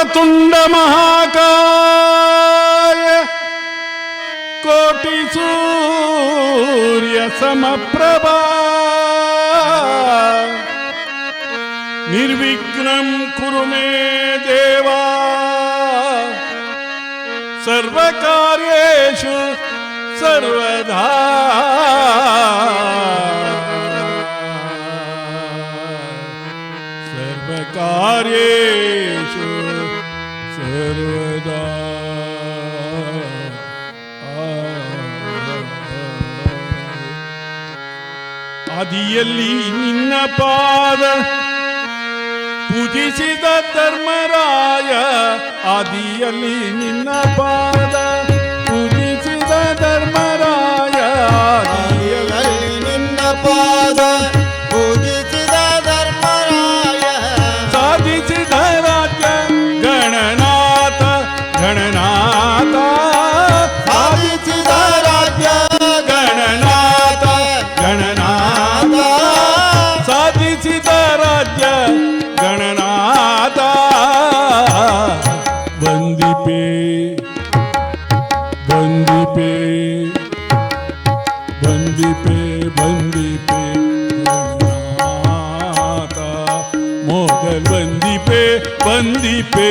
ವಕ್ರತುಂಡ ಮಹಾಕಾಯ ಕೋಟಿ ಸೂರ್ಯ ಸಮಪ್ರಭಾ ನಿರ್ವಿಘ್ನಂ ಕುರು ಮೇ ದೇವಾ ಸರ್ವಕಾರ್ಯೇಷು ಸರ್ವದಾ ಸರ್ವಕಾರ್ಯೇಷು ಸರ್ವದಾ. ಆದಿಯಲ್ಲಿ ನಿನ್ನ ಪಾದ ಪೂಜಿಸಿದ ಧರ್ಮರಾಯ, ಆದಿಯಲ್ಲಿ ನಿನ್ನ ಪಾದ ಪೂಜಿಸಿದ ಧರ್ಮರಾಯ, ಆದಿಯಲ್ಲಿ ನಿನ್ನ ಪಾದ ಪೂಜಿಸಿದ ಧರ್ಮರಾಯ, ಸಾಧಿಸಿದ ರಾಜ್ಯ ಗಣನಾಥ ಗಣನಾಥ, ಸಾಧಿಸಿದ ರಾಜ್ಯ ಗಣನಾಥ ಗಣನಾಥ, ಸಾಧಿಸಿದ ರಾಜ್ಯ ಗಣನಾಥ. ವಂದಿಪೆ ವಂದಿಪೆ ವಂದಿಪೆ ವಂದಿಪೆ ಗಣನಾಥ, ಮೊದಲ್ ವಂದಿಪೆ ವಂದಿಪೆ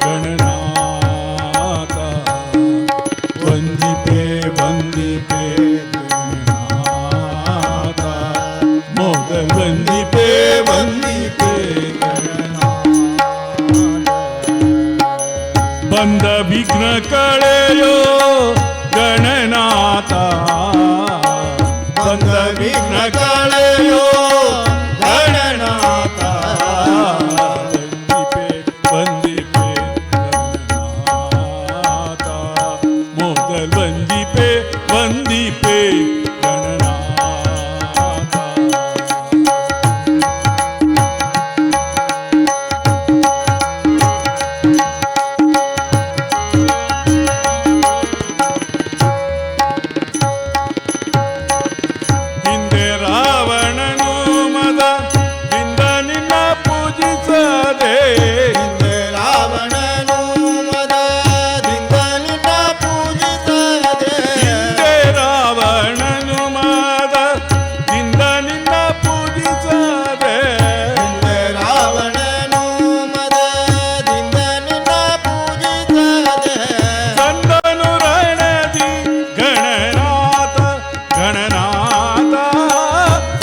ಗಣನಾಥ, ವಂದಿಪೆ ವಂದಿಪೆ ಗಣನಾಥ, ಮೊದಲ್ ವಂದಿಪೆ ವಂದಿಪೆ ಗಣನಾಥ. ಬಂದ ವಿಘ್ನ ಕಳೆಯೋ ಗಣನಾಥ, ಬಂದ ವಿಘ್ನ ಕಳೆಯೋ ಗಣನಾಥ, ವಂದಿಪೆ ವಂದಿಪೆ ಗಣನಾಥ, ಮೊದಲ್ ವಂದಿಪೆ ವಂದಿಪೆ ಗಣನಾಥ. ಹಿಂದೆ ರಾವಣನು ಮದದಿಂದ ನಿನ್ನ ಪೂಜಿಸದೆ, ಹಿಂದೆ ರಾವಣನು ಮದದಿಂದ ನಿನ್ನ ಪೂಜಿಸದೆ, ಹಿಂದೆ ರಾವಣನು ಮದದಿಂದ ನಿನ್ನ ಪೂಜಿಸದೆ, ಹಿಂದೆ ರಾವಣನು ಮದದಿಂದ ನಿನ್ನ ಪೂಜಿಸದೆ, ಸಂದನು ರಣದಿ ಗಣನಾಥ ಗಣನಾಥ,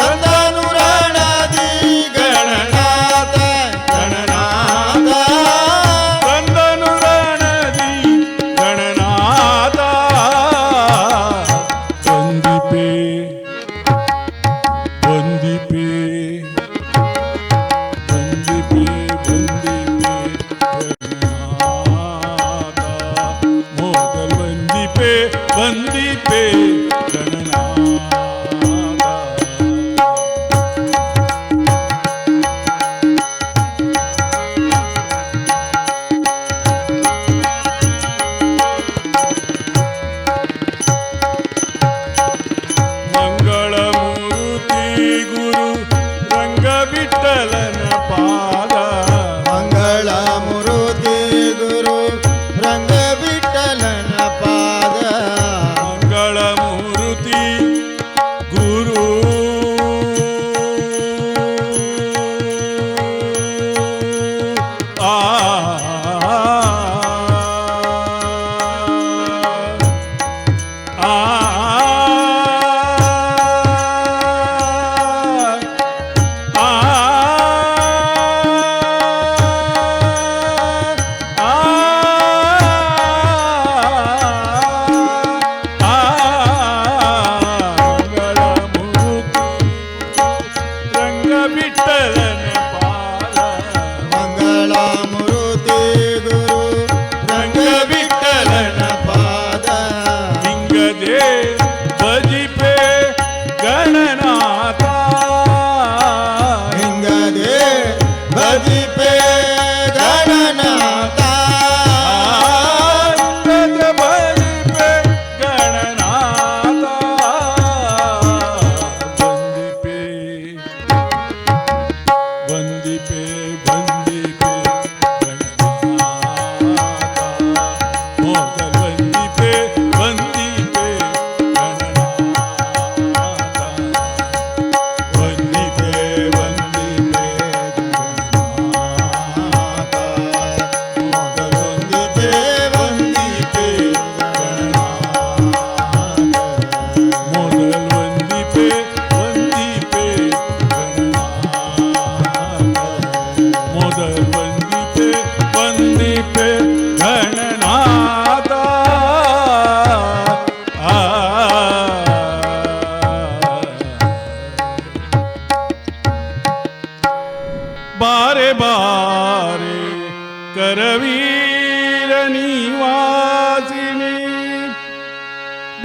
ಸಂದನು ರಣದಿ ಗಣನಾಥ ಗಣನಾಥ, ಸಂದನು ರಣದಿ ಗಣನಾಥ. ವಂದಿಪೆ ವಂದಿಪೆ ವಂದಿಪೆ ವಂದಿಪೆ ಗಣನಾಥ, ಮೊದಲ್ ವಂದಿಪೆ ವಂದಿಪೆ ಗಣನಾಥ. ಮಂಗಳಮೂರ್ತಿ ಗುರು ರಂಗವಿಠಲನ ಪಾದ, ಮಂಗಳ ಮುರುತಿ ಗುರು ರಂಗವಿಠಲನ ಪಾದ, ಮಂಗಳಮೂರ್ತಿ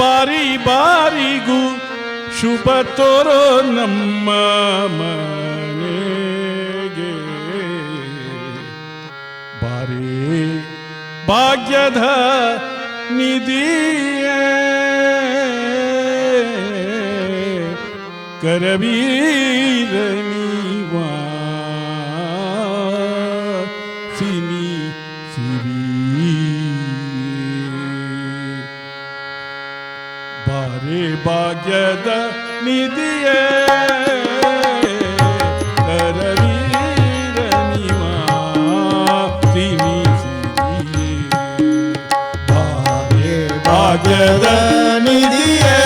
ಬಾರಿ ಬಾರಿಗೂ ಶುಭ ತೋರೋ ನಮ್ಮ ಮನೆಗೆ ಬಾರಿ ಭಾಗ್ಯದ ನಿಧಿಯೇ ಕರವೀರ ನೀವಾ ಸಿನಿ ಸಿರಿ ಬಾರೆ ಭಾಗ್ಯದ ನಿಧಿಯೇ ಕರವೀರ ನೀವಾ ಸಿನಿ ಸಿರಿ ಬಾರೆ ಭಾಗ್ಯದ ನಿಧಿಯೇ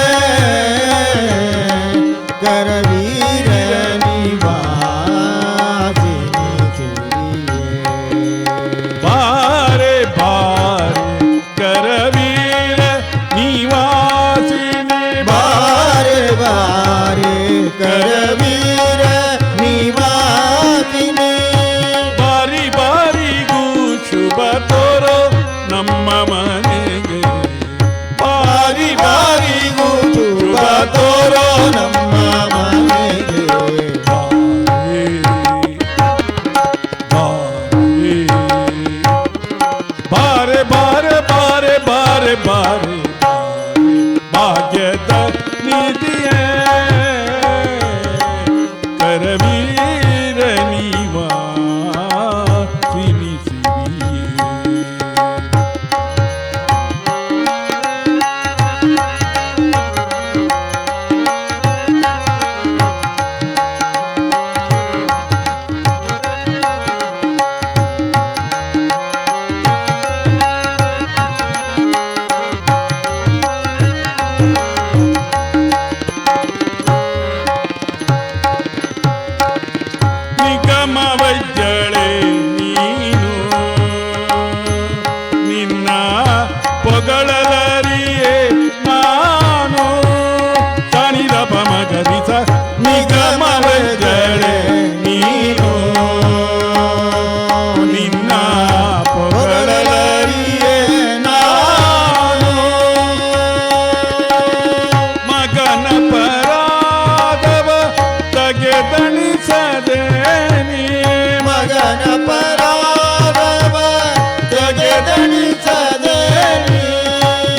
ಕರವೀರ ನಿವಾಸಿನಿ ಬಾರೆ ಬಾರೆ ಕರವೀರ ನಿವಾಸಿನಿ ಬಾರೆ ಬಾರೆ ಕರವೀರ ನಿವಾಸಿನಿ ಬಾರಿ ಬಾರಿಗೂ ಶುಭ ತೋರೋ ನಮ್ಮ ಮನೆಗೆ ಬಾರಿ ಬಾರಿಗೂ ಶುಭ ತೋರೋ ನಮ್ಮ ಮನೆಗೆ ಬಾರೆ ಬಾರೆ ಬಾರೆ ಬಾರೆ ಬಾರೆ ಭಾಗ್ಯದ ನಿಧಿಯೇ ಕರವೀರ ನೀವಾ ಸಿನಿ ಸಿರಿಯೇ ನಿಗಮ ವೈದ್ಯಳೆ ನೀನು ನಿನ್ನ ಪೊಗಳಲರಿಯೇ ನಾನು ಸನಿದ ಪಮಗರಿಸ ನಿಗಮ ವೈದ್ಯಳೆ ನೀನು ನಿನ್ನ ಪೊಗಳಲರಿಯೇ ನಾನು ಮಗನ ಪರಾದವ ತಗೆದಣಿಸದೆ ಮಗನ ಪರಾರವ ಜಗದಣಿಸದೆ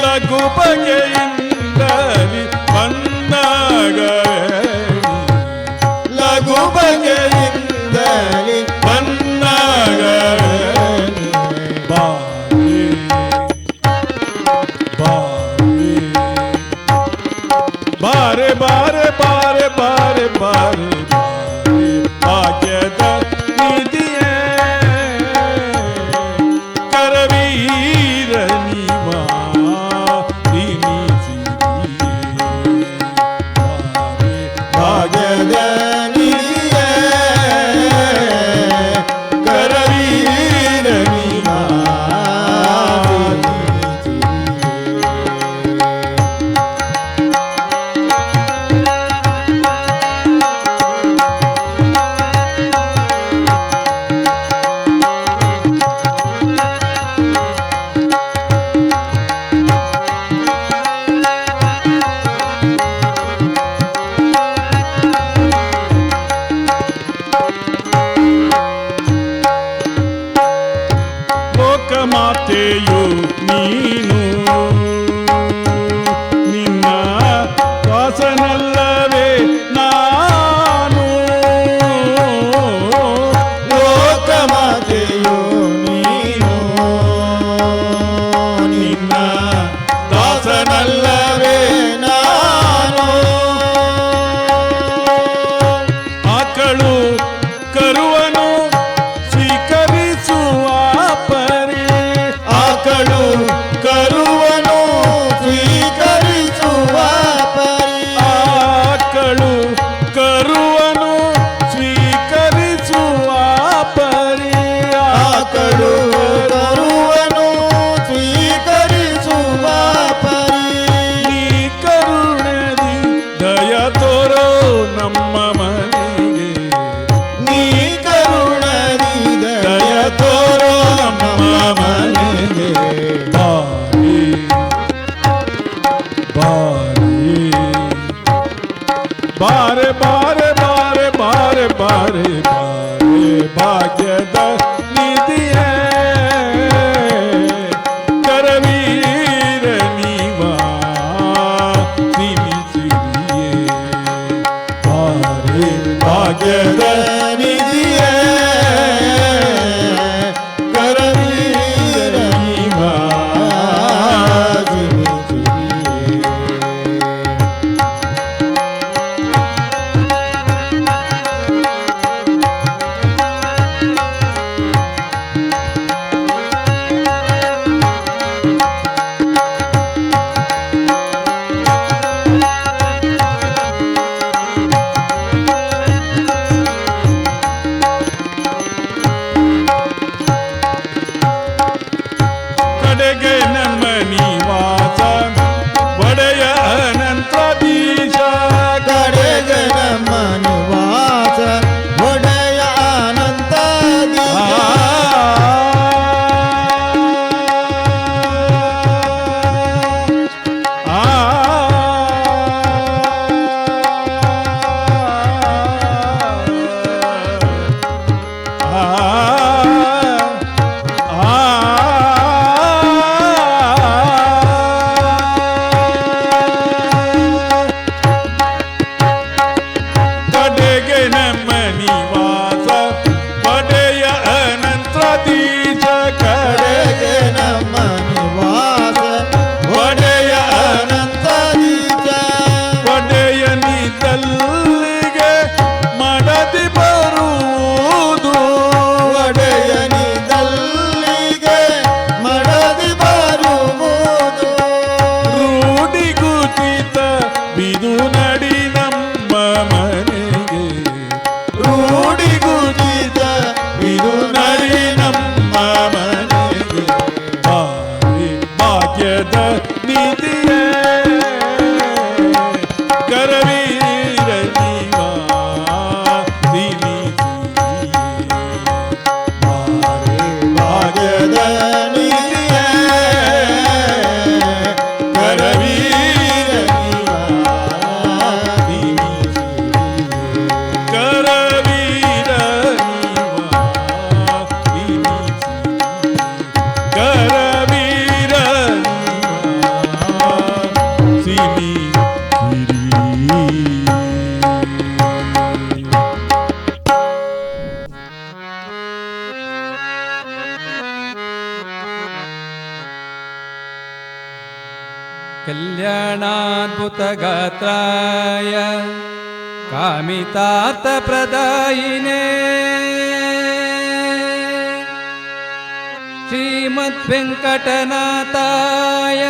ಲಘು ಬಗೆಯಿಂದಲಿ ಬಂದಾಗ ಲಘು ಬಗೆಯಿಂದಲೇ ಬಂದಾಗ ಬಾರಿ ಬಾರಿ ಬಾರೆ ಬಾರೆ ಬಾರೆ ಬಾರೆ ಬಾರೆ ಭಾಗ್ಯದ ನಿಧಿಯೇ ಕರವೀರ ನೀವಾ ಸಿನಿ ಭಾಗ್ಯದ ನಿಧಿಯೇ ಕರವೀರ ನೀವ ಭಾಗ್ಯದ ನಿಧಿಯೇ ಕರವೀರ ಕರವೀರ ಕರವೀರ ಸಿನಿ कल्याणाद्भुतगात्राय कामितार्थप्रदायिने श्रीमद्वेङ्कटनाथाय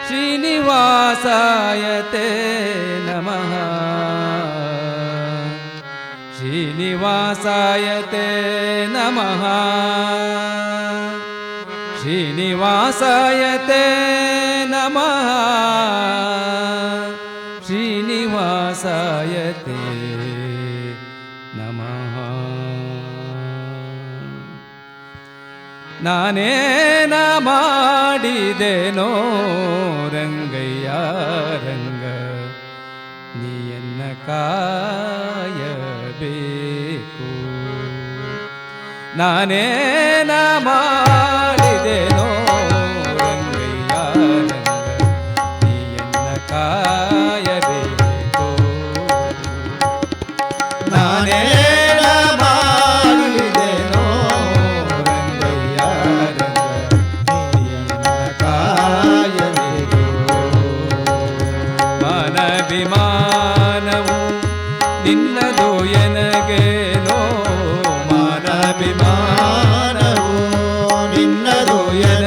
श्रीनिवासाय ते नमः श्रीनिवासाय ते नमः श्रीनिवासाय ते नमः श्रीनिवासाय ते नमः ನಾನೇನ ಮಾಡಿದೆನೋ ರಂಗಯ್ಯ ರಂಗ ನೀಯನ್ನ ಕಾಯಬೇಕು ನಾನೇನ ಮಾಡಿದೆನೋ ರಂಗಯ್ಯ ರಂಗ ನೀಯನ್ನ ಕಾಯಬೇಕು ನಾನೇನ ಮಾಡಿದೆನೋ ರಂಗಯ್ಯ ರಂಗ ನೀಯನ್ನ ಕಾಯಬೇಕು ಮಾನಭಿಮಾನವು ನಿನ್ನದು ಎನಗೇನೋ ಮಾನಭಿಮಾನ ಮಾನವು ನಿನ್ನದು ಎನಗೇನೋ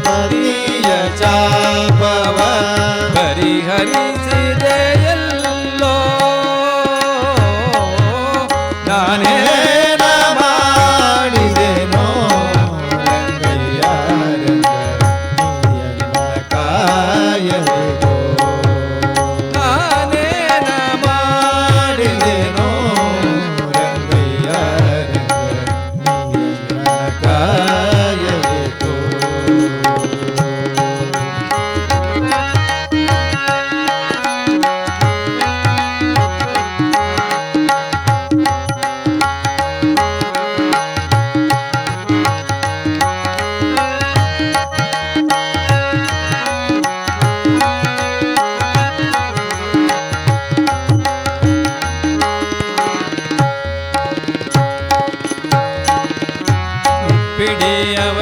ಪತಿಯ ಚಾಪವ ಪರಿಹರಿಸಿದೆಯಲ್ಲೋ ನಾನೇ ಮಾಡಿದೆನೋ ರಂಗಯ್ಯ ರಂಗ ಕಾಯಬೇಕೋ ನಾನೇನ ಮಾಡಿದೆನೋ ರಂಗಯ್ಯ ರಂಗ ಕಾಯಬೇಕೋ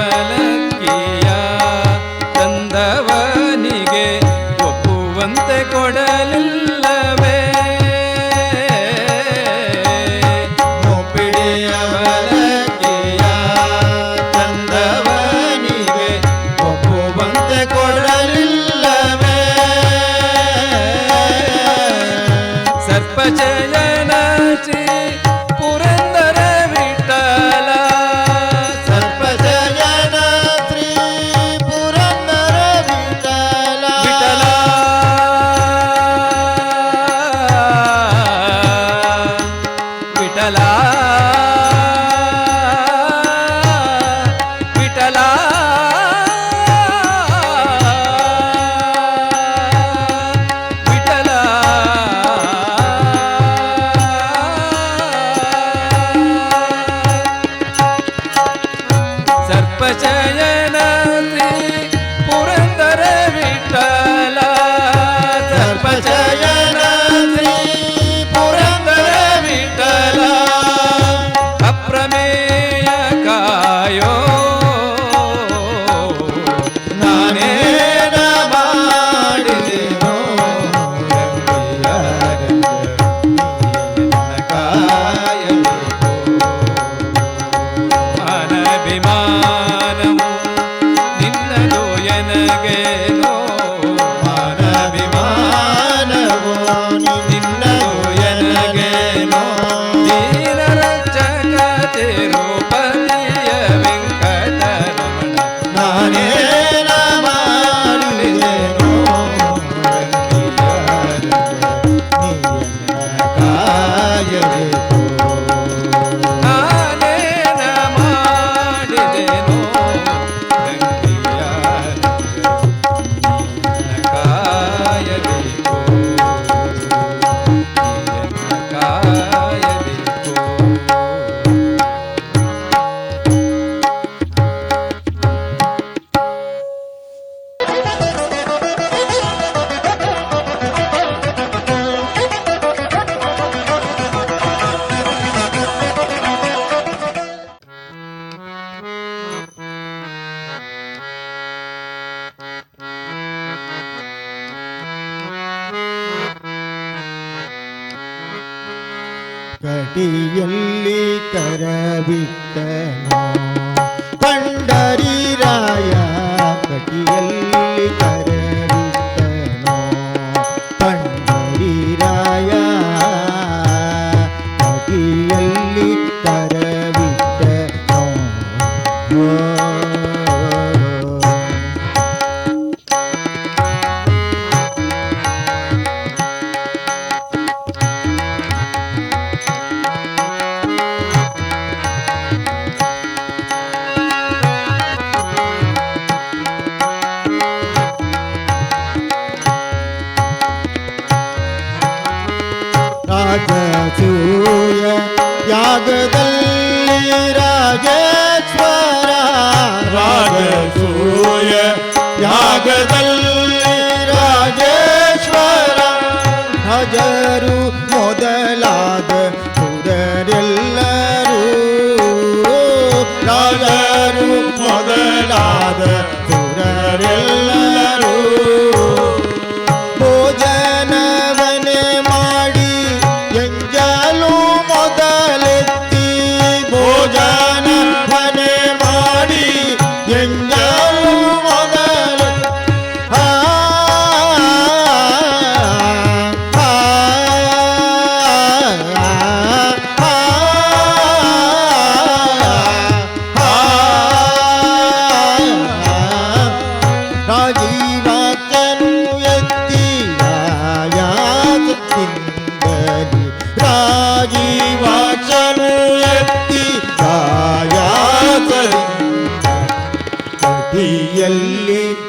ಪಿಡಿಯವಲಕ್ಕಿಯ ತಂದವನಿಗೆ ಒಪ್ಪುವಂತೆ ಕೊಡಲಿಲ್ಲವೇ ಪಿಡಿಯವಲಕ್ಕಿಯ ತಂದವನಿಗೆ ಒಪ್ಪುವಂತೆ ಕೊಡಲಿಲ್ಲವೇ ಸರ್ಪಚಯನ ಶ್ರೀ ಪುರಂದರ ವಿಠಲ ಸರ್ಪಜಯನ ಶ್ರೀ ಪುರಂದರ ವಿಠಲ ವಿಠಲ ವಿಠಲ ವಿಠಲ ವಿಠಲ ಸರ್ಪಚಯನ ಶ್ರೀ ಪುರಂದರ ವಿಠಲ ಸರ್ಪಚಯನ ಶ್ರೀ ಪುರಂದರ ವಿಠಲ ಅಪ್ರಮೇಯ ಕಾಯೋ ನಾನೇನ ಮಾಡಿದೆನೋ ರಂಗಯ್ಯ ರಂಗ ಕಾಯಬೇಕೋ ಮಾನವಿಮಾನವು ನಿನ್ನದು ಎನಗೇನೋ ಮಾನವಿಮಾನವೋ ನಿನ್ನದು ಎನಗೇನೋ ದೀನರಕ್ಷಕ ತಿರುಪತಿಯ ವೆಂಕಟರಮಣ ನಾನೇನ ಮಾಡಿದೆನೋ ರಂಗಯ್ಯ ರಂಗ ಕಾಯಬೇಕೋ ನಾನೇನ ಮಾಡಿದೆನೋ ರಂಗಿಯ ಕಾಯಬೇಕು ಕಾಯಬೇಕು ಕಟಿಯಲ್ಲಿ ಕರಬಿಟ್ಟನೋ ಪಂಡರಿರಾಯ ಕಟಿಯಲ್ಲಿ ಕರಬಿಟ್ಟನೋ ಪಂಡರಿರಾಯ ಕಟಿಯಲ್ಲಿ ಕರಬಿಟ್ಟನೋ ರಾಜಸೂಯ ಯಾಗದಲ್ಲಿ ರಾಜೇಶ್ವರ ರಾಜಸೂಯ ಯಾಗದಲ್ಲಿ ರಾಜೇಶ್ವರ ಹಜರು ಮೊದಲಾದ ಸುರರೆಲ್ಲರೂ ರಾಜರು ಮೊದಲಾದ ಸುರರೆಲ್ಲರೂ ಭೋಜನವನೆ ಮಾಡಿ ಎಂಜಲು ಮೊದಲೆತ್ತಿ ಭೋಜನವನೆ ಮಾಡಿ ಎಂಜಲು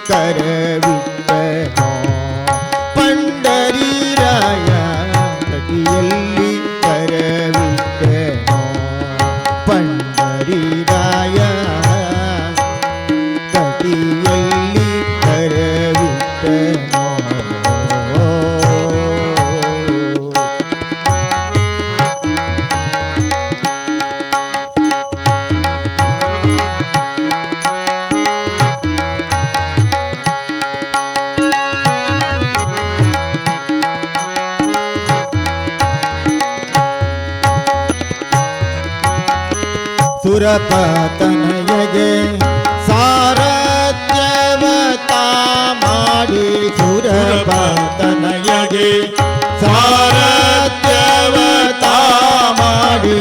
ಕರವಿಟ್ಟನೋ ಪಂಡರೀರಾಯ ಕಟಿಯಲ್ಲಿ ಕರವಿಟ್ಟನೋ ಪಂಡರೀರಾಯ ಕಟಿಯಲ್ಲಿ ಕರವಿಟ್ಟನೋ ಸುರಪತನಯಗೆ ಸಾರಥ್ಯವತ ಮಾಡಿ ಸುರಪತನಯಗೆ ಸಾರಥ್ಯವತ ಮಾಡಿ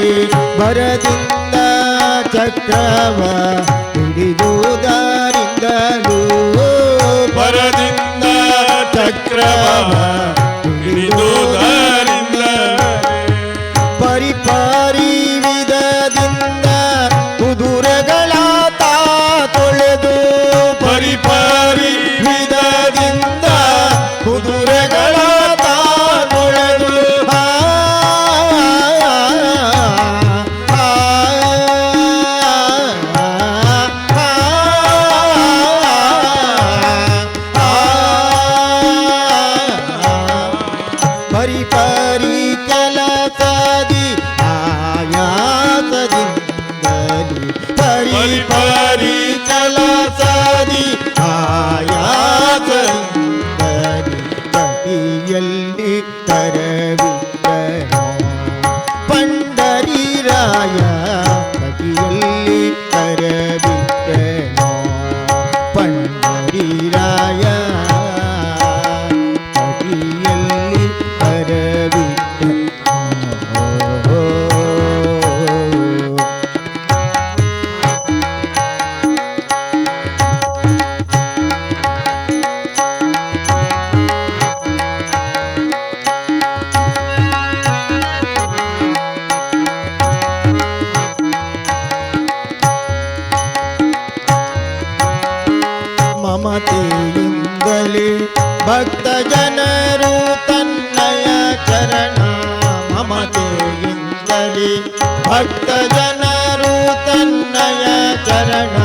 ಭರದಿಂದ ಚಕ್ರವ ಹಿಡಿದುದರಿಂದಲೂ ಭರದಿಂದ ಚಕ್ರವ ಹಿಡಿದುದರಿಂದ ಪರಿಪಾರಿ ವಿಧದಿಂದ ಕುದುರೆಗಳ ತಾ ತೊಳೆದು ಪರಿಪಾರಿ ವಿಧದಿಂದ ಕುದುರೆಗಳ ತಾ ತೊಳೆದು ಪರಿಪಾರಿ ಕೆಲಸದಿ ಆಯಾಸದಿಂದಲಿ ಪರಿಪಾರಿ ಕೆಲಸದಿ ಆಯಾಸದಿಂದಲಿ ಕಟಿಯಲ್ಲಿ ಕರವಿಟ್ಟನೋ ಪಂಡರೀರಾಯ ಕಟಿಯಲ್ಲಿ ಕರವಿಟ್ಟನೋ ಪಂಡರೀರಾಯ ಕಟಿಯಲ್ಲಿ ಕರವಿಟ್ಟನೋ ಮಮತೆಯಿಂದಲೇ ಭಕ್ತ ಜನರು ತನ್ನಯ ಚರಣ ಮಮತೆಯಿಂದಲೇ ಭಕ್ತ ಜನರು ತನ್ನಯ ಚರಣ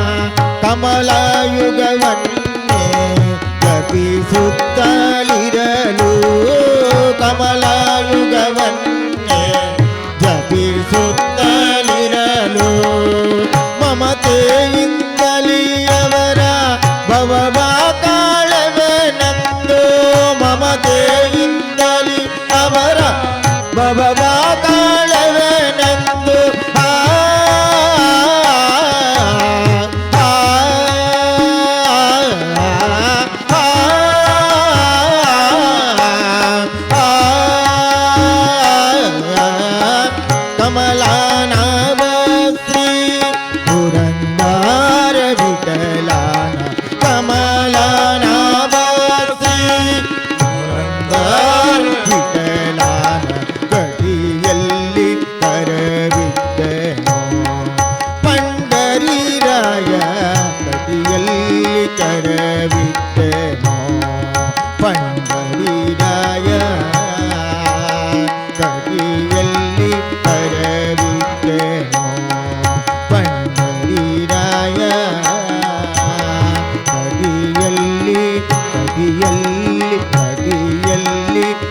ಕಮಲಾಯುಗವನ್ನೇ ಜಪಿಸುತ್ತಲಿರಲು ಕಮಲಾಯುಗವನ್ನೇ ಜಪಿಸುತ್ತಲಿರಲು ಮಮತೆಯಿಂದಲೇ ಅವರ ಭವವ ಕಾಳವೆನೆಂದು ಮಮತೆಯಿಂದಲೇ ಅವರ ಭವವ ಕಾಳವೆನೆಂದು ಕಮಲಾನಾಮ ಶ್ರೀ ಪುರಂದರ ವಿಠಲಾನ ಕಮಲಾನಾಮ ಶ್ರೀ ಪುರಂದರ ವಿಠಲಾನ ಕಟಿಯಲ್ಲಿ ಕರವಿಟ್ಟನೋ ಪಂಡರೀರಾಯ ಕಟಿಯಲ್ಲಿ ಕರವಿಟ್ಟನೋ ಪಂಡರೀರಾಯ ಕಟಿಯಲ್ಲಿ ಕರವಿಟ್ಟನೋ ಪಂಡರೀರಾಯ ಕಟಿಯಲ್ಲಿ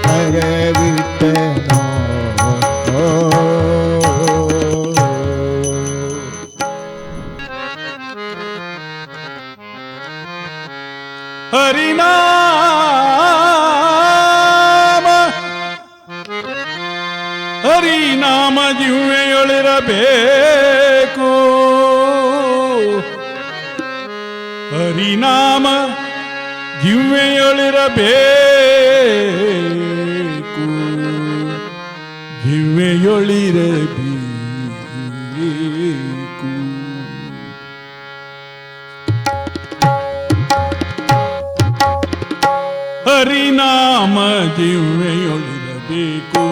ಕರವಿಟ್ಟನೋ ಹರಿನಾಮ ಹರಿನಾಮ ಜಿಹ್ವೆಯೊಳಿರಬೇಕು ಹರಿನಾಮ ಜಿಹ್ವೆಯೊಳಿರಬೇಕು ಜಿಹ್ವೆಯೊಳಿರಬೇಕು ಹರಿನಾಮ ಜಿಹ್ವೆಯೊಳಿರಬೇಕು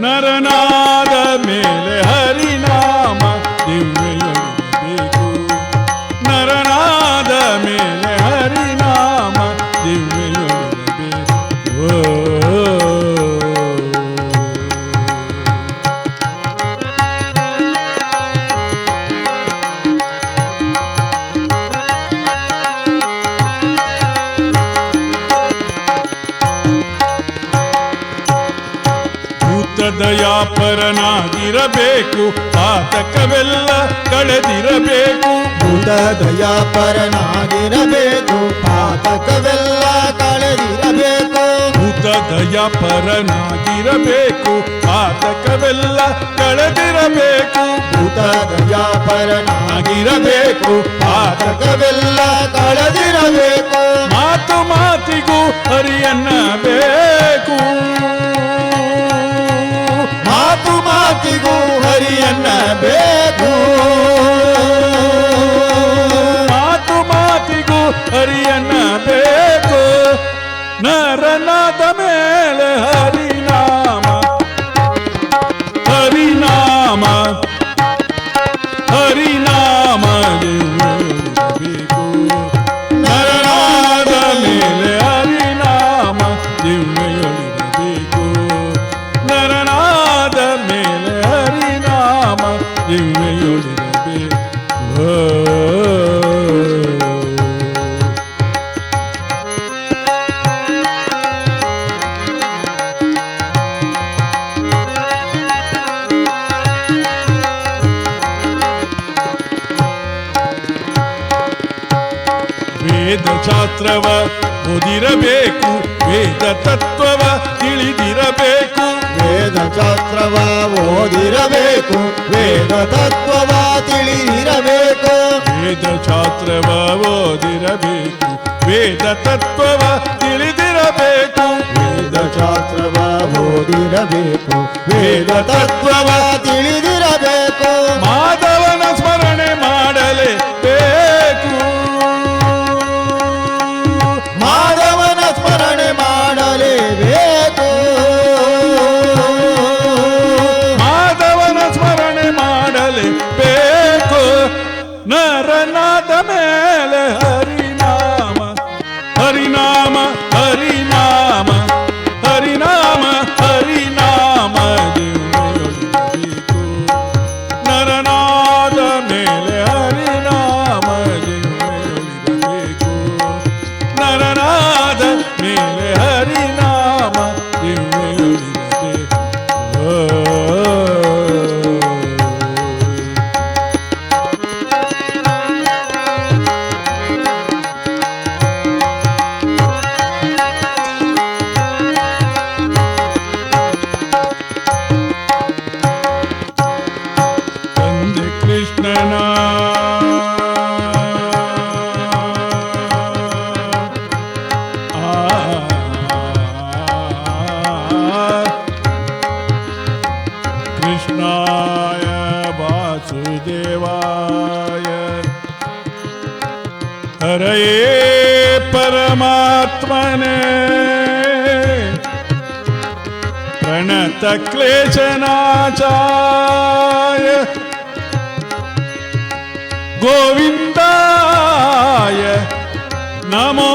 ನರನಾದ ಮೇಲೆ ಹರಿನಾಮ ಜಿಹ್ವೆಯೊಳಿರಬೇಕು ನರನಾದ ಮೇಲೆ ದಯಾಪರನಾಗಿರಬೇಕು, ಪಾತಕವೆಲ್ಲ ಕಳೆದಿರಬೇಕು. ಭೂತ ದಯಾಪರನಾಗಿರಬೇಕು, ಪಾತಕವೆಲ್ಲ ಕಳೆದಿರಬೇಕು. ಭೂತ ದಯಾಪರನಾಗಿರಬೇಕು, ಪಾತಕವೆಲ್ಲ ಕಳೆದಿರಬೇಕು. ಭೂತ ದಯಾಪರನಾಗಿರಬೇಕು, ಪಾತಕವೆಲ್ಲ ಕಳೆದಿರಬೇಕು. ಮಾತು ಮಾತಿಗೂ ಹರಿಯನ್ನ ಬೇಕು, ಮಾತು ಮಾತಿಗೂ ಹರಿಯನ್ನ ಬೇಕು. ಮಾತು ಮಾತಿಗೂ ಹರಿಯನ್ನ ಬೇಕು. ನರನಾದ ಮೇಲೆ ಹರಿನಾಮ, ಹರಿನಾಮ, ಹರಿನಾಮ ಬೇಕು. ನರನಾದ ಮೇಲೆ ಹರಿನಾಮ ದಿವ್ಯೊಳಿರಬೇಕು. ನರನಾದ ಮೇಲೆ ಹರಿನಾಮ ದಿವ್ಯೊಳಿರಬೇಕು. ವೇದ ಶಾಸ್ತ್ರವ ಓದಿರಬೇಕು, ವೇದ ತತ್ವವ ತಿಳಿದಿರಬೇಕು. ವೇದ ಶಾಸ್ತ್ರವ ಓದಿರಬೇಕು, ವೇದ ತತ್ವವ ತಿಳಿದಿರಬೇಕು. ವೇದ ಶಾಸ್ತ್ರವ ಓದಿರಬೇಕು, ವೇದ ತತ್ವವ ತಿಳಿದಿರಬೇಕು. ವೇದ ಶಾಸ್ತ್ರವ ಓದಿರಬೇಕು, ವೇದ ತತ್ವವ ತಿಳಿದಿರಬೇಕು. ಮಾಧವನ ಸ್ಮರಣೆ ಮಾಡಲೇಬೇಕು, ಮಾಧವನ ಸ್ಮರಣೆ ಮಾಡಲೇಬೇಕು. ಮಾಧವನ ಸ್ಮರಣೆ ಮಾಡಲೇಬೇಕು. ನರನಾದ ಮೇಲೆ ಹರಿನಾಮ, ಹರಿನಾಮ, ಹರಿನಾಮ, ಹರಿನಾಮ, ಹರಿನಾಮ ದಿವ್ಯೊಳಿರಬೇಕು. ನರನಾದ ಮೇಲೆ ಹರಿನಾಮ ದಿವ್ಯೊಳಿರಬೇಕು. ನರನಾದ ಮೇಲೆ ಹರಿನಾಮ ದಿವ್ಯೊಳಿರಬೇಕು. ತಂದೆ ಕೃಷ್ಣನ ಕೃಷ್ಣಾಯ ವಾಸುದೇವಾಯ ಹರಯೇ ಪರಮಾತ್ಮನೇ ಪ್ರಣತ ಕ್ಲೇಶನಾಚಾಯ ಗೋವಿಂದಾಯ ನಮೋ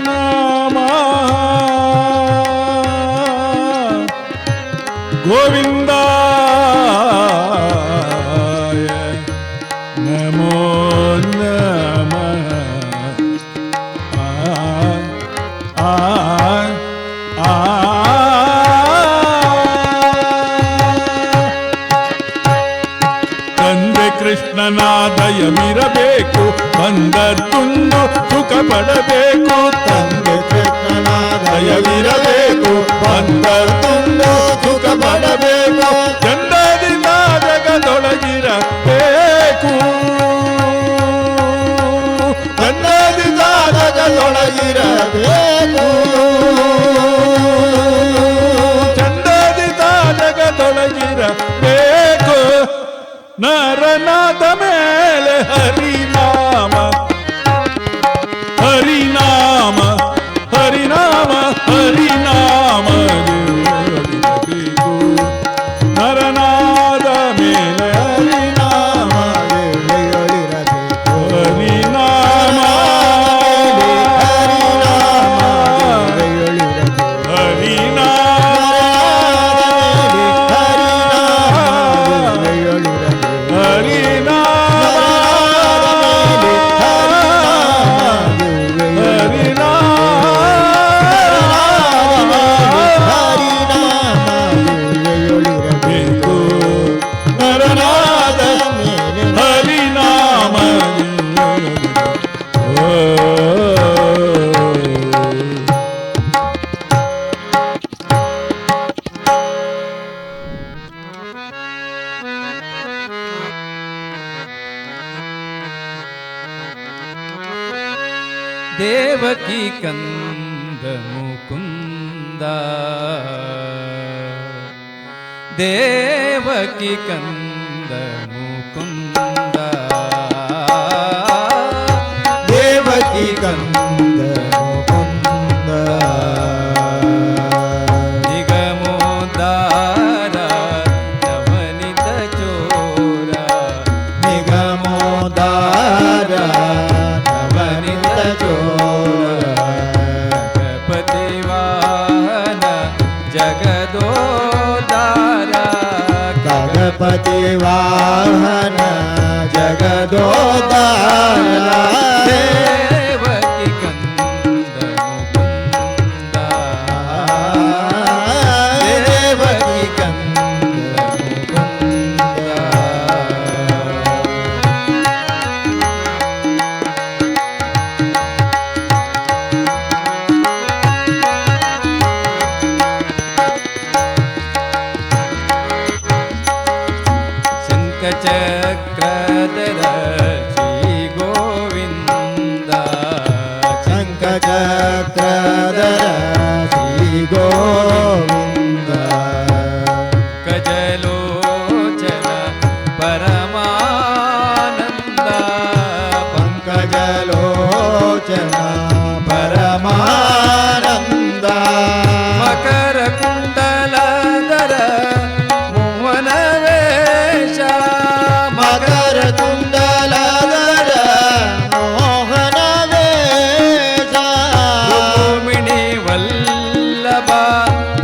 ನಮಃ. ಗೋವಿಂದಾಯ ನಮೋ ನಮಃ. ತಂದೆ ಕೃಷ್ಣನ ದಯವಿರಬೇಕು, ಬಂದದ್ದುಂಡು ಸುಖ ಪಡಬೇಕು. ತಂದೆ ಕೃಷ್ಣನ ದಯವಿರಬೇಕು, ಬಂದದ್ದುಂಡು ಸುಖ ಪಡಬೇಕು. ಚಂದದಿಂದ ಜಗದೊಳಗಿರಬೇಕು, ಚಂದದಿಂದ ಜಗದೊಳಗಿರಬೇಕು. ಚಂದದಿಂದ ಜಗದೊಳಗಿರಬೇಕು. ನರನಾದ ಮೇಲೆ ಹರಿನಾಮ, ಹರಿನಾಮ, ಹರಿನಾಮ, ಹರಿನಾಮ ದಿವ್ಯೊಳಿರಬೇಕು. ನರನಾದ ಮೇಲೆ ಹರಿನಾಮ ದೇವಿಯೊಳಿರಬೇಕು. ಹರಿನಾಮ, ಹರಿನಾಮ, ಹರಿನಾಮ, ದೇವಕಿ ಕಂದ ಮುಕುಂದ ದೇವಕಿ ಕಂದ ಮುಕುಂದ ದೇವಕಿ ಕಂದ ಮುಕುಂದ ನಿಗಮೋದಾರ ನವನಿತ ಚೋರ ನಿಗಮೋದಾರ ನವನಿತ ಚೋರ ಗಣಪತಿವಾಹನ ಜಗದೋದಾರ ಗಣಪತಿ ವಾಹನ ಜಗದೋದಾರ ದೇವಕಿ ಕಂದ ಮುಕುಂದ ದೇವಕಿ ಕಂದ ಮುಕುಂದ ಶಂಖಚಕ್ರಧರ ಶ್ರೀ ಗೋವಿಂದ ಶಂಖಚಕ್ರಧರ ಶ್ರೀ ಗೋವಿಂದ ಗಜಲೋಚನ ಪರಮಾನಂದ ಪಂಕಜಲೋಚನ ಪರಮಾನಂದ ಮಕರ ಕುಂಡಲಧರ ಮೋಹನ ವೇಷ ಮಕರ ಕುಂಡಲಧರ ಮೋಹನ ವೇಷ ರುಕ್ಮಿಣಿ ವಲ್ಲಭ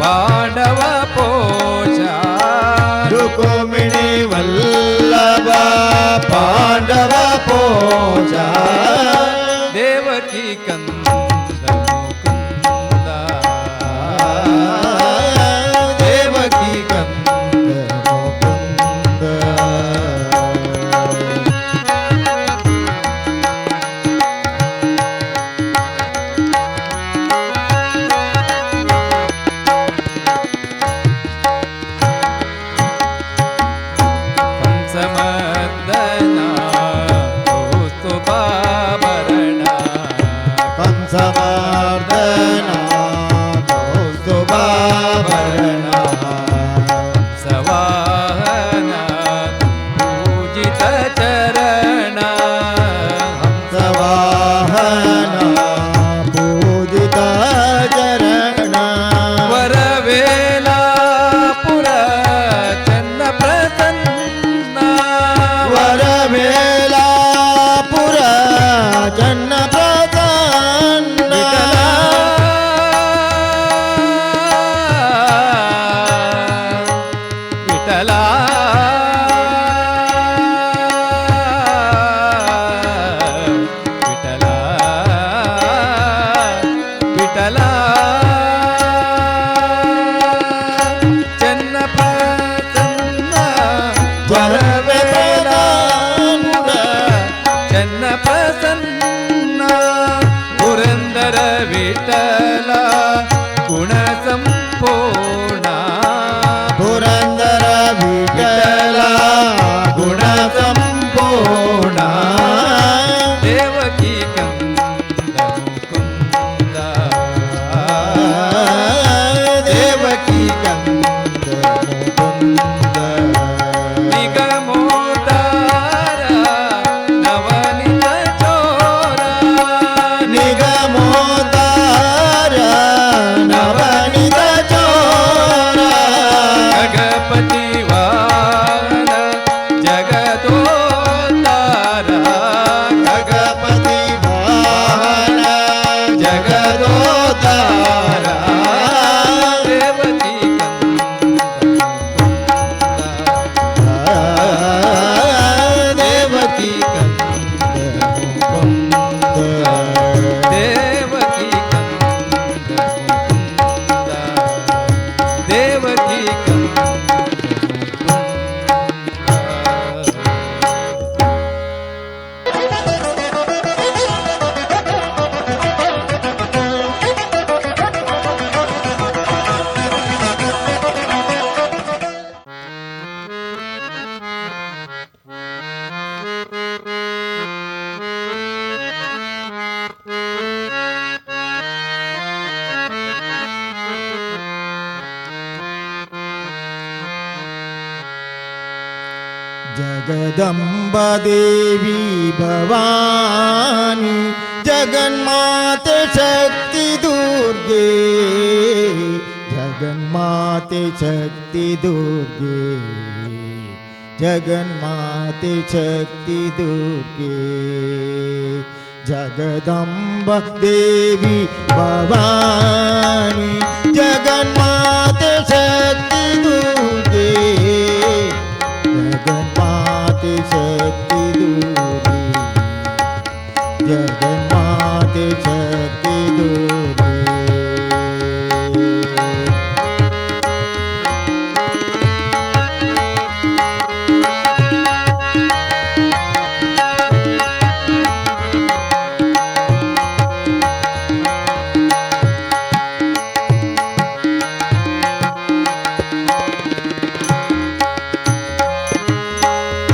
ಪಾಂಡವ ಪೋಷ ರುಕ್ಮಿಣಿ ವಲ್ಲಭ ಪಾಂಡವ ಪೋಷ ದೇವಕಿ ಕಂದ ಮುಕುಂದ ದೇವಕಿ ಕಂದ ಮುಕುಂದ ಕಂಸಮರ್ದನ ಕೌಸ್ತುಭಾಭರಣ ಕಂಸಮರ್ದನ ಕೌಸ್ತುಭಾಭರಣ ಸವಾಹನ ಪೂಜಿತ ಚರಣ ಸವಾಹನ ಪೂಜಿತ ಚರಣ ವರವೇಲಾಪುರ ಚನ್ನ ಪ್ರಸನ್ನ ವರವೇಲಾಪುರ ಚನ್ನ ಪ್ರಸನ್ನ ವಿಠಲ ವಿಠಲ ವಿಠಲ ಚನ್ನ ಪ್ರಸನ್ನ ವರವೇಲಾಪುರ ಚನ್ನ ಪ್ರಸನ್ನ ಪುರಂದರ ವಿಠಲ ಗುಣ ಸಂಪೂರ್ಣ ಪುರಂದರ ವಿಠಲ ಗುಣ ಸಂಪೂರ್ಣ ದೇವಕಿ ಕಂದ ಮುಕುಂದ ದೇವಕಿ ಕಂದ ಮುಕುಂದ ನಿಗಮೋದಾರ ನವನಿತ ಚೋರ ನಿಗಮೋದಾರ ನವನಿತ ಚೋರ जगदम्बादेवी भवानी जगन्माते शक्ति दुर्गे जगन्माते शक्ति दुर्गे जगन्माते शक्ति दुर्गे जगदम्बा देवी भवानी जगन्माते शक्ति दुर्गे जगन्माते शक्ति दुर्गे जगन्माते शक्ति दुर्गे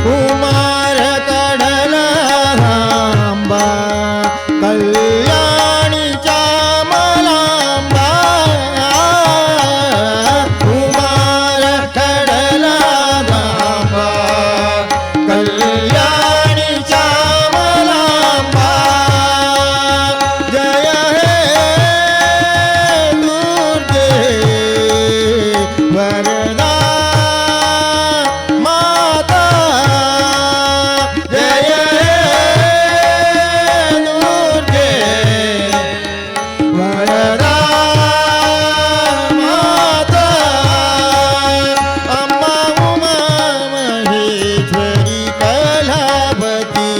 कुमार कडलांबा कल्याणी चामलांबा कुमार कडलांबा कल्याणी चामलांबा जय हे दुर्गे वरदा माता जय हे दुर्गे वरदा माता अम्मा उमा महेश्वरी कलावती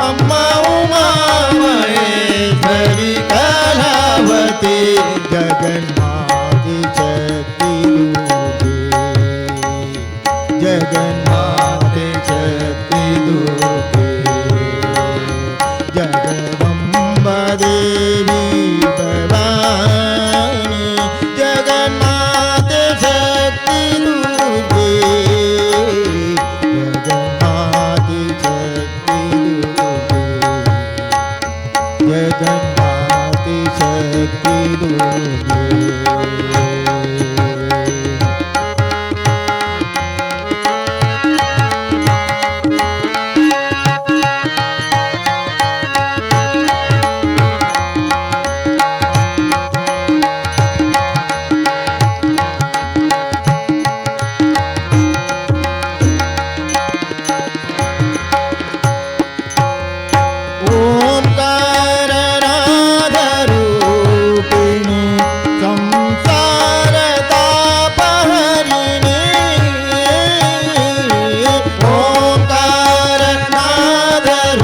अम्मा उमा महेश्वरी कलावती जगन्माते शक्ति दुर्गे जगन्माते शक्ति दुर्गे जगदम्बा देवी भवानी जगन्माते शक्ति दुर्गे जगन्माते शक्ति दुर्गे जगन्माते शक्ति दुर्गे ओंकार राधारूपिणी संसार तापहरिणी ओंकार राधारूपिणी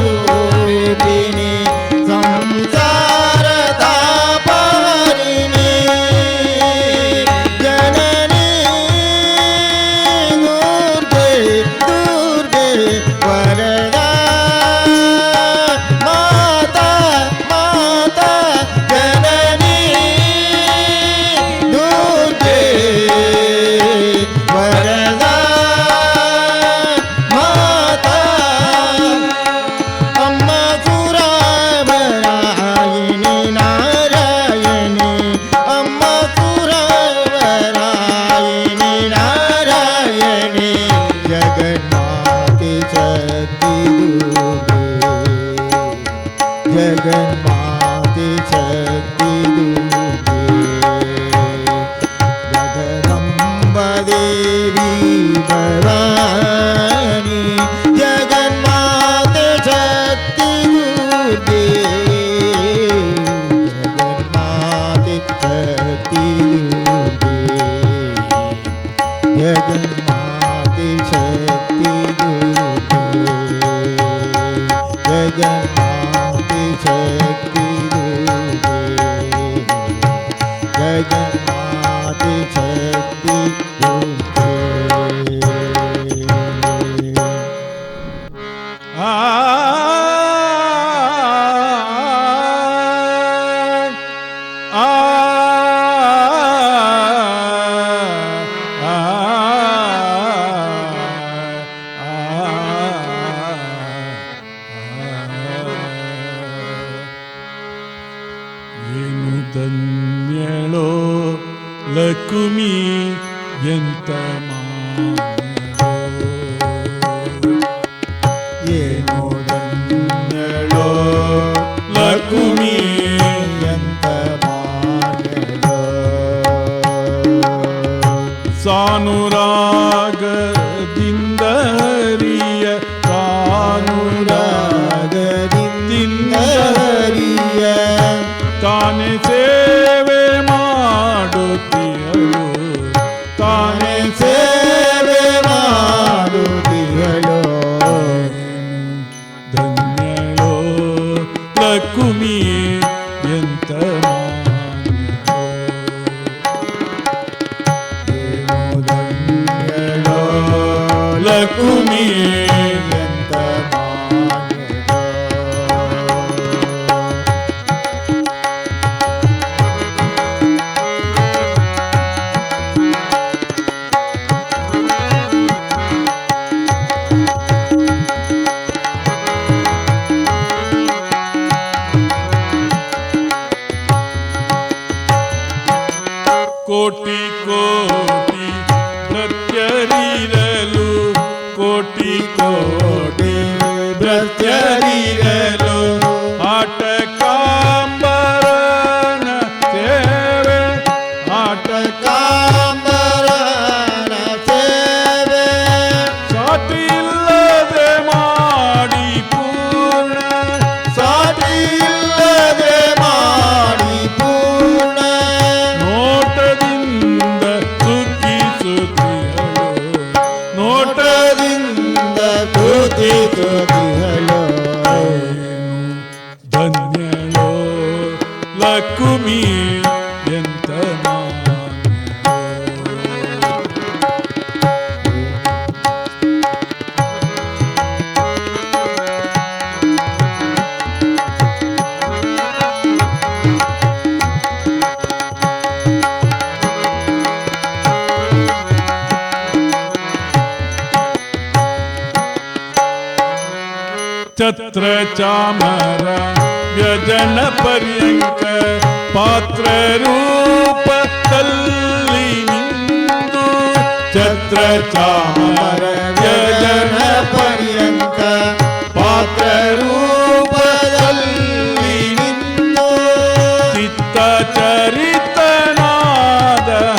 संसार तापहरिणी जननी दुर्गे दुर्गे वरदा माता माता जननी दुर्गे वरदा माता अम्मा सुरावरायिनी नारायणी अम्मा सुरावरायिनी नारायणी जगन्माते शक्ति दुर्गे जगन्माते शक्ति दुर्गे जगदम्बा देवी भवानी जगन्माते शक्ति दुर्गे जगन्माते शक्ति दुर्गे जगन्माते शक्ति दुर्गे जगन्माते शक्ति दुर्गे जगन्माते शक्ति दुर्गे आ आ ಏನು ಧನ್ಯಳೋ ಲಕ್ಷ್ಮಿ ಎಂತ ಮಾನವೋ ಕಾನುರಾಗದಿಂದ ಹರಿಯ ಕಾನುರಾಗದಿಂದ ಹರಿಯ ತಾನೇ ಸೇವೆ ಮಾಡುತ್ತೀಯಳು ತಾನೇ ಸೇವೆ ಮಾಡುತ್ತಿಹಳು ಧನ್ಯಳೋ ಲಕುಮಿ ಎಂತ ಧನ್ಯಳೋ ಲಕುಮಿ ಎಂತ ಕೋಟಿ ಕೋಟಿ ಪ್ರತ್ಯರಿರಲು ಕೋಟಿ ಕೋಟಿ ಪ್ರತ್ಯರಿರಲು ಆಟ ಕಾಂಬರನ ಸೇವೆ ಆಟ ಕಾಂಬರನ ಸೇವೆ ಸಾಟಿ ಇಲ್ಲದೆ ಮಾಡಿ ಪೂರ್ಣ ಸಾಟಿ ಇಲ್ಲದೆ ಮಾಡಿ ಪೂರ್ಣ ನೋಟದಿಂದ ಸುಖಿಸುತ್ತಿಯಳು ನೋಟದಿಂದ ತುತಿಸುತ್ತಿಹಳು ಧನ್ಯಳೋ ಲಕುಮಿ ಎಂತ ಛತ್ರ ಚಾಮರ ವ್ಯಜನ ಪರ್ಯಂಕ ಪಾತ್ರ ರೂಪದಲ್ಲಿ ನಿಂದು ಛತ್ರ ಚಾಮರ ವ್ಯಜನ ಪರ್ಯಂಕ ಪಾತ್ರ ರೂಪದಲ್ಲಿ ನಿಂತು ಚಿತ್ತ ಚರಿತನಾದ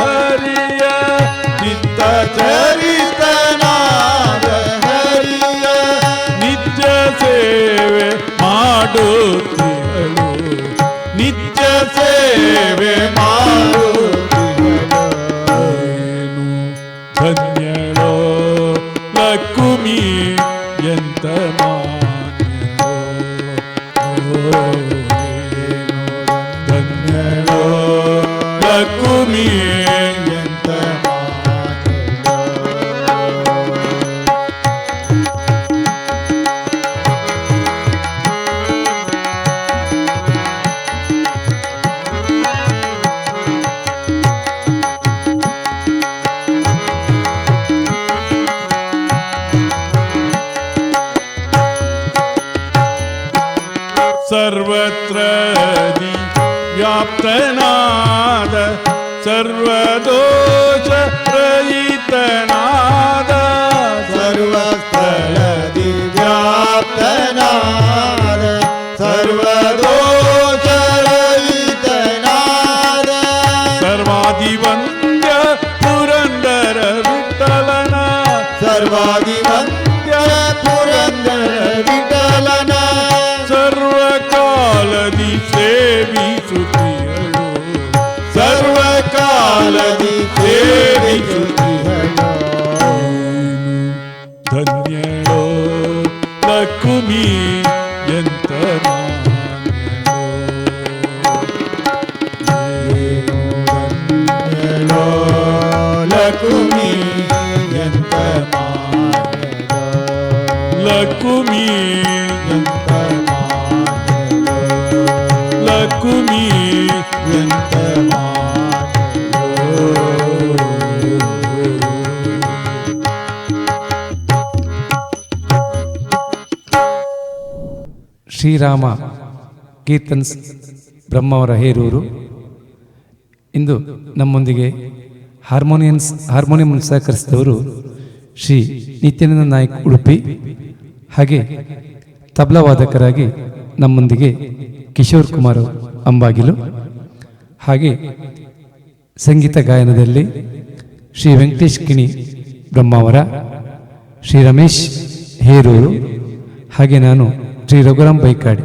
ಹರಿಯ ಚಿತ್ತ ಚರಿತನಾದ ಹರಿಯ ನಿತ್ಯ ಸೇವೆ ಮಾಡುತ್ತಿಹಳು ನಿತ್ಯ ಸೇವೆ ಮಾಡುತ್ತಿಹಳು ಧನ್ಯಳೋ ಲಕುಮಿ ಎಂತ ಧನ್ಯಳೋ ಲಕುಮಿ ಎಂತ ಸರ್ವತ್ರ ವ್ಯಾಪ್ತನಾದ ಸರ್ವದೋಷ ರಹಿತನಾದ ಸರ್ವಸ್ಥಳದಿ ವ್ಯಾಪ್ತನಾದ ಸರ್ವದೋಷರಹಿತನಾದ ಸರ್ವಾದಿವಂದ್ಯ ಪುರಂದರ ವಿಠಲನ ಸರ್ವಾದಿವಂದ್ಯ ಪುರಂದರ ವಿಠಲನ ಸರ್ವಕಾಲದಿ ಸೇವಿಸುತ್ತಿಯಳು ಸರ್ವಕಾಲದಿ ಸೇವಿಸುತ್ತಿಹಳು ಧನ್ಯಳೋ ಲಕುಮಿ ಎಂತ ಧನ್ಯಳೋ ಲಕುಮಿ ಎಂತ ಮಾನದೋ ಲಕುಮಿ ಎಂತ ಮಾನದೋ ಲಕುಮಿ ಎಂತ ಮಾನದೋ ಶ್ರೀರಾಮ ಕೀರ್ತನ್ಸ್ ಬ್ರಹ್ಮವರ ಹೇರೂರು ಇಂದು ನಮ್ಮೊಂದಿಗೆ ಹಾರ್ಮೋನಿಯಂ ಸಹಕರಿಸಿದವರು ಶ್ರೀ ನಿತ್ಯಾನಂದ ನಾಯ್ಕ್ ಉಡುಪಿ, ಹಾಗೆ ತಬಲಾ ವಾದಕರಾಗಿ ನಮ್ಮೊಂದಿಗೆ ಕಿಶೋರ್ ಕುಮಾರ್ ಅಂಬಾಗಿಲು, ಹಾಗೆ ಸಂಗೀತ ಗಾಯನದಲ್ಲಿ ಶ್ರೀ ವೆಂಕಟೇಶ್ ಕಿಣಿ ಬ್ರಹ್ಮಾವರ, ಶ್ರೀ ರಮೇಶ್ ಹೇರೂರು, ಹಾಗೆ ನಾನು ಶ್ರೀ ರಘುರಾಮ್ ಬೈಕಾಡಿ